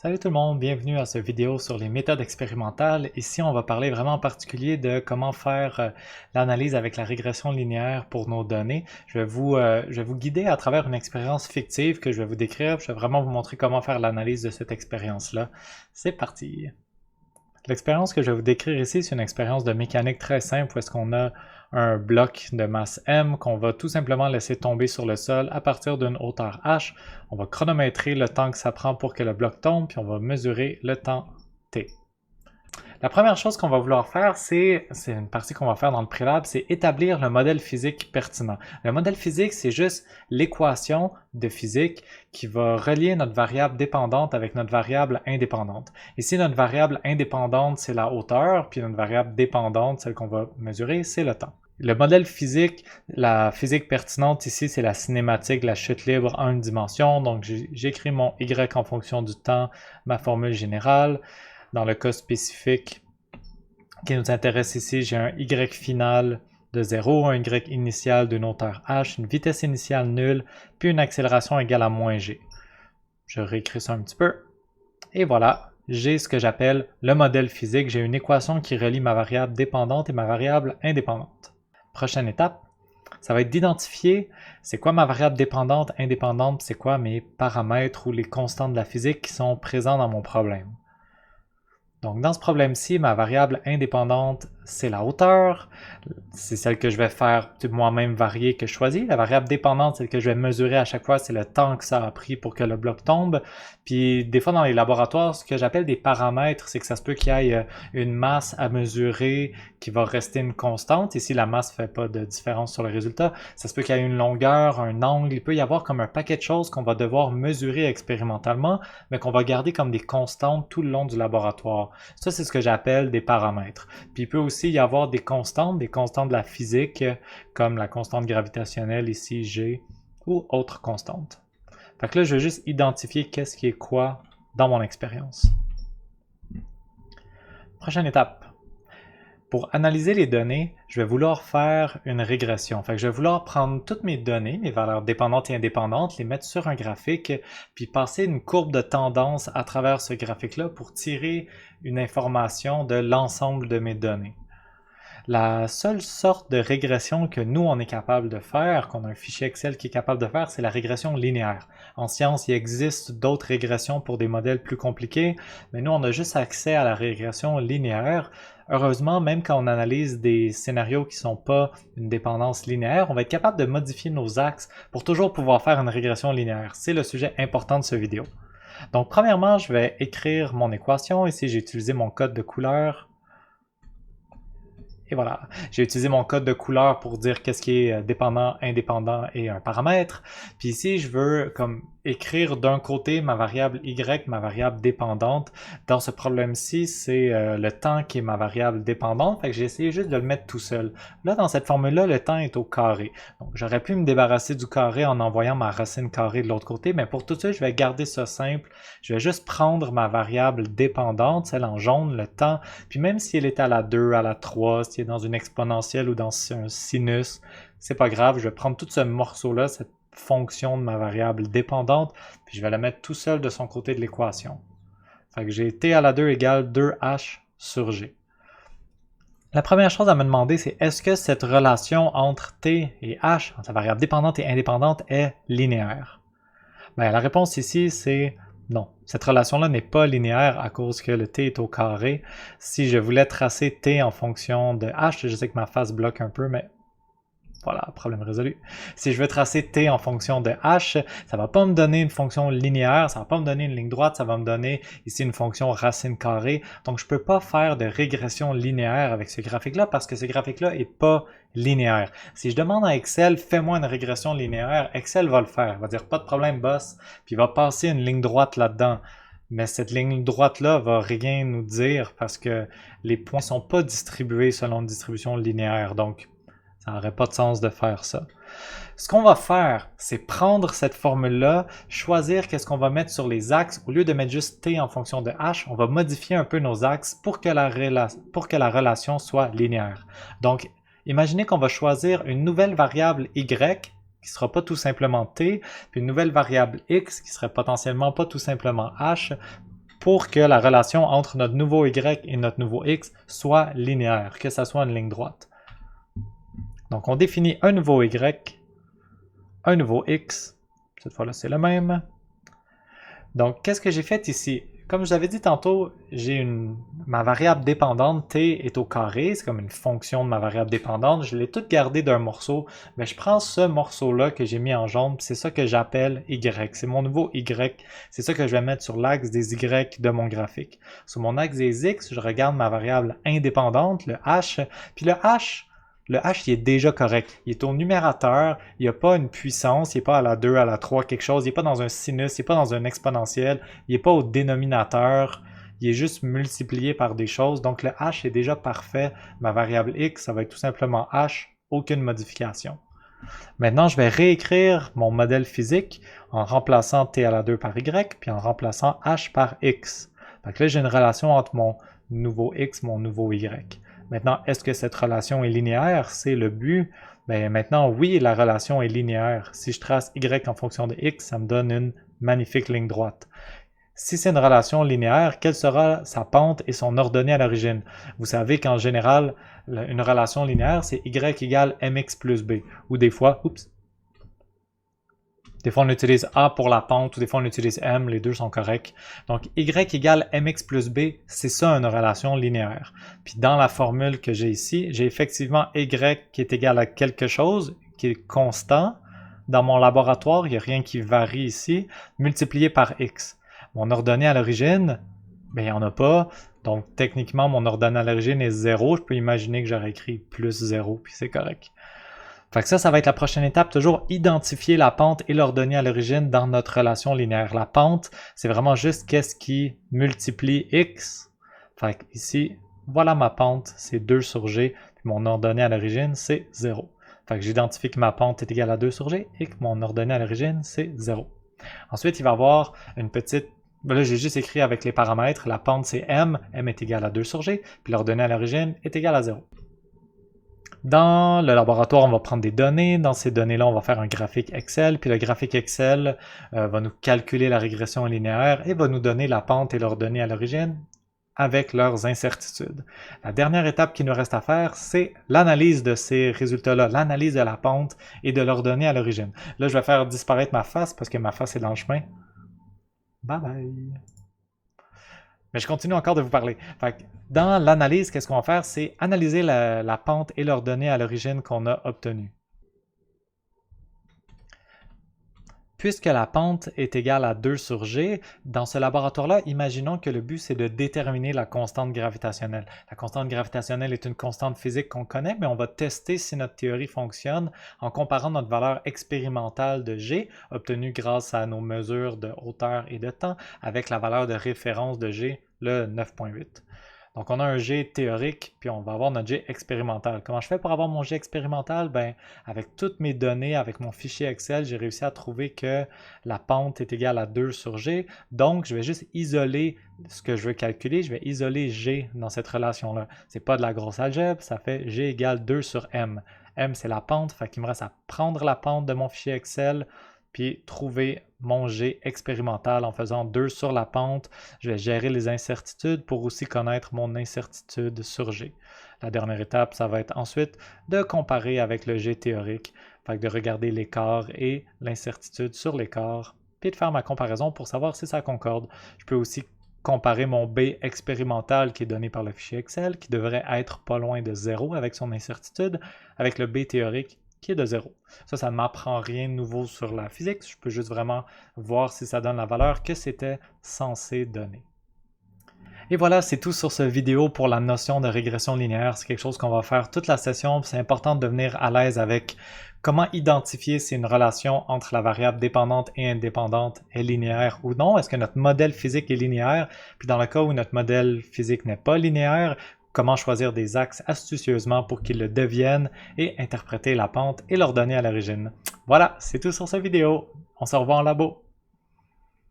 Salut tout le monde, bienvenue à cette vidéo sur les méthodes expérimentales. Ici, on va parler vraiment en particulier de comment faire l'analyse avec la régression linéaire pour nos données. Je vais vous guider à travers une expérience fictive que je vais vous décrire. Je vais vraiment vous montrer comment faire l'analyse de cette expérience-là. C'est parti! L'expérience que je vais vous décrire ici, c'est une expérience de mécanique très simple où est-ce qu'on a un bloc de masse m qu'on va tout simplement laisser tomber sur le sol à partir d'une hauteur h. On va chronométrer le temps que ça prend pour que le bloc tombe, puis on va mesurer le temps t. La première chose qu'on va vouloir faire, c'est une partie qu'on va faire dans le préalable, c'est établir le modèle physique pertinent. Le modèle physique, c'est juste l'équation de physique qui va relier notre variable dépendante avec notre variable indépendante. Ici, notre variable indépendante, c'est la hauteur, puis notre variable dépendante, celle qu'on va mesurer, c'est le temps. Le modèle physique, la physique pertinente ici, c'est la cinématique, la chute libre en une dimension. Donc, j'écris mon y en fonction du temps, ma formule générale. Dans le cas spécifique qui nous intéresse ici, j'ai un y final de 0, un y initial d'une hauteur h, une vitesse initiale nulle, puis une accélération égale à moins g. Je réécris ça un petit peu. Et voilà, j'ai ce que j'appelle le modèle physique. J'ai une équation qui relie ma variable dépendante et ma variable indépendante. Prochaine étape, ça va être d'identifier c'est quoi ma variable dépendante, indépendante, c'est quoi mes paramètres ou les constantes de la physique qui sont présents dans mon problème. Donc dans ce problème-ci, ma variable indépendante, c'est la hauteur. C'est celle que je vais faire moi-même varier que je choisis. La variable dépendante, celle que je vais mesurer à chaque fois, c'est le temps que ça a pris pour que le bloc tombe. Puis des fois dans les laboratoires, ce que j'appelle des paramètres, c'est que ça se peut qu'il y ait une masse à mesurer qui va rester une constante. Ici, la masse ne fait pas de différence sur le résultat. Ça se peut qu'il y ait une longueur, un angle. Il peut y avoir comme un paquet de choses qu'on va devoir mesurer expérimentalement, mais qu'on va garder comme des constantes tout le long du laboratoire. Ça, c'est ce que j'appelle des paramètres. Puis il peut aussi y avoir des constantes de la physique, comme la constante gravitationnelle ici, G, ou autres constantes. Fait que là, je vais juste identifier qu'est-ce qui est quoi dans mon expérience. Prochaine étape. Pour analyser les données, je vais vouloir faire une régression. Fait que je vais vouloir prendre toutes mes données, mes valeurs dépendantes et indépendantes, les mettre sur un graphique, puis passer une courbe de tendance à travers ce graphique-là pour tirer une information de l'ensemble de mes données. La seule sorte de régression que nous, on est capable de faire, qu'on a un fichier Excel qui est capable de faire, c'est la régression linéaire. En science, il existe d'autres régressions pour des modèles plus compliqués, mais nous, on a juste accès à la régression linéaire. Heureusement, même quand on analyse des scénarios qui ne sont pas une dépendance linéaire, on va être capable de modifier nos axes pour toujours pouvoir faire une régression linéaire. C'est le sujet important de cette vidéo. Donc, premièrement, je vais écrire mon équation. Ici, j'ai utilisé mon code de couleur. Et voilà, j'ai utilisé mon code de couleur pour dire qu'est-ce qui est dépendant, indépendant et un paramètre. Puis ici, je veux comme écrire d'un côté ma variable y, ma variable dépendante. Dans ce problème-ci, c'est le temps qui est ma variable dépendante. Fait que j'ai essayé juste de le mettre tout seul. Là, dans cette formule-là, le temps est au carré. Donc, j'aurais pu me débarrasser du carré en envoyant ma racine carrée de l'autre côté, mais pour tout ça, je vais garder ça simple. Je vais juste prendre ma variable dépendante, celle en jaune, le temps, puis même si elle est à la 2, à la 3, si elle est dans une exponentielle ou dans un sinus, c'est pas grave, je vais prendre tout ce morceau-là, cette fonction de ma variable dépendante, puis je vais la mettre tout seul de son côté de l'équation. Fait que j'ai t à la 2 égale 2h sur g. La première chose à me demander, c'est est-ce que cette relation entre t et h, entre la variable dépendante et indépendante, est linéaire? Bien, la réponse ici, c'est non. Cette relation-là n'est pas linéaire à cause que le t est au carré. Si je voulais tracer t en fonction de h, je sais que ma face bloque un peu, mais voilà, problème résolu. Si je veux tracer t en fonction de h, ça va pas me donner une fonction linéaire, ça va pas me donner une ligne droite, ça va me donner ici une fonction racine carrée. Donc je peux pas faire de régression linéaire avec ce graphique-là parce que ce graphique-là est pas linéaire. Si je demande à Excel, fais-moi une régression linéaire, Excel va le faire. Il va dire pas de problème, boss, puis il va passer une ligne droite là-dedans. Mais cette ligne droite-là va rien nous dire parce que les points sont pas distribués selon une distribution linéaire. Donc, ça n'aurait pas de sens de faire ça. Ce qu'on va faire, c'est prendre cette formule-là, choisir qu'est-ce qu'on va mettre sur les axes. Au lieu de mettre juste t en fonction de h, on va modifier un peu nos axes pour que la relation soit linéaire. Donc, imaginez qu'on va choisir une nouvelle variable y, qui ne sera pas tout simplement t, puis une nouvelle variable x, qui serait potentiellement pas tout simplement h, pour que la relation entre notre nouveau y et notre nouveau x soit linéaire, que ça soit une ligne droite. Donc on définit un nouveau y, un nouveau x, cette fois-là c'est le même. Donc qu'est-ce que j'ai fait ici? Comme je l'avais dit tantôt, j'ai ma variable dépendante t est au carré, c'est comme une fonction de ma variable dépendante. Je l'ai toute gardée d'un morceau, mais je prends ce morceau-là que j'ai mis en jaune, c'est ça que j'appelle y. C'est mon nouveau y, c'est ça que je vais mettre sur l'axe des y de mon graphique. Sur mon axe des x, je regarde ma variable indépendante, le h, puis le h, il est déjà correct. Il est au numérateur, il n'y a pas une puissance, il n'est pas à la 2, à la 3, quelque chose, il n'est pas dans un sinus, il n'est pas dans un exponentiel, il n'est pas au dénominateur, il est juste multiplié par des choses. Donc le h est déjà parfait. Ma variable x, ça va être tout simplement h, aucune modification. Maintenant, je vais réécrire mon modèle physique en remplaçant t à la 2 par y, puis en remplaçant h par x. Donc là, j'ai une relation entre mon nouveau x, mon nouveau y. Maintenant, est-ce que cette relation est linéaire? C'est le but. Bien, maintenant, oui, la relation est linéaire. Si je trace y en fonction de x, ça me donne une magnifique ligne droite. Si c'est une relation linéaire, quelle sera sa pente et son ordonnée à l'origine? Vous savez qu'en général, une relation linéaire, c'est y égale mx plus b. Ou des fois, on utilise A pour la pente, ou des fois on utilise M, les deux sont corrects. Donc, Y égale MX plus B, c'est ça une relation linéaire. Puis dans la formule que j'ai ici, j'ai effectivement Y qui est égal à quelque chose, qui est constant. Dans mon laboratoire, il n'y a rien qui varie ici, multiplié par X. Mon ordonnée à l'origine, ben, il n'y en a pas. Donc, techniquement, mon ordonnée à l'origine est 0. Je peux imaginer que j'aurais écrit plus 0, puis c'est correct. Fait que ça va être la prochaine étape, toujours identifier la pente et l'ordonnée à l'origine dans notre relation linéaire. La pente, c'est vraiment juste qu'est-ce qui multiplie x. Fait que ici, voilà ma pente, c'est 2 sur g, puis mon ordonnée à l'origine, c'est 0. Fait que j'identifie que ma pente est égale à 2 sur g et que mon ordonnée à l'origine, c'est 0. Ensuite, il va y avoir une petite... Là, j'ai juste écrit avec les paramètres, la pente c'est m est égal à 2 sur g, puis l'ordonnée à l'origine est égale à 0. Dans le laboratoire, on va prendre des données. Dans ces données-là, on va faire un graphique Excel. Puis le graphique Excel va nous calculer la régression linéaire et va nous donner la pente et l'ordonnée à l'origine avec leurs incertitudes. La dernière étape qui nous reste à faire, c'est l'analyse de ces résultats-là, l'analyse de la pente et de l'ordonnée à l'origine. Là, je vais faire disparaître ma face parce que ma face est dans le chemin. Bye bye! Mais je continue encore de vous parler. Fait que dans l'analyse, qu'est-ce qu'on va faire? C'est analyser la pente et l'ordonnée à l'origine qu'on a obtenue. Puisque la pente est égale à 2 sur g, dans ce laboratoire-là, imaginons que le but, c'est de déterminer la constante gravitationnelle. La constante gravitationnelle est une constante physique qu'on connaît, mais on va tester si notre théorie fonctionne en comparant notre valeur expérimentale de g, obtenue grâce à nos mesures de hauteur et de temps, avec la valeur de référence de g, le 9.8. Donc, on a un G théorique, puis on va avoir notre G expérimental. Comment je fais pour avoir mon G expérimental? Ben, avec toutes mes données, avec mon fichier Excel, j'ai réussi à trouver que la pente est égale à 2 sur G. Donc, je vais juste isoler ce que je veux calculer. Je vais isoler G dans cette relation-là. C'est pas de la grosse algèbre, ça fait G égale 2 sur M. M, c'est la pente, fait qu'il me reste à prendre la pente de mon fichier Excel, puis trouver mon G expérimental en faisant 2 sur la pente. Je vais gérer les incertitudes pour aussi connaître mon incertitude sur G. La dernière étape, ça va être ensuite de comparer avec le G théorique, fait que de regarder l'écart et l'incertitude sur l'écart, puis de faire ma comparaison pour savoir si ça concorde. Je peux aussi comparer mon B expérimental qui est donné par le fichier Excel, qui devrait être pas loin de 0 avec son incertitude, avec le B théorique qui est de 0. Ça ne m'apprend rien de nouveau sur la physique. Je peux juste vraiment voir si ça donne la valeur que c'était censé donner. Et voilà, c'est tout sur cette vidéo pour la notion de régression linéaire. C'est quelque chose qu'on va faire toute la session. C'est important de devenir à l'aise avec comment identifier si une relation entre la variable dépendante et indépendante est linéaire ou non. Est-ce que notre modèle physique est linéaire? Puis dans le cas où notre modèle physique n'est pas linéaire, comment choisir des axes astucieusement pour qu'ils le deviennent et interpréter la pente et l'ordonnée à l'origine. Voilà, c'est tout sur cette vidéo. On se revoit en labo.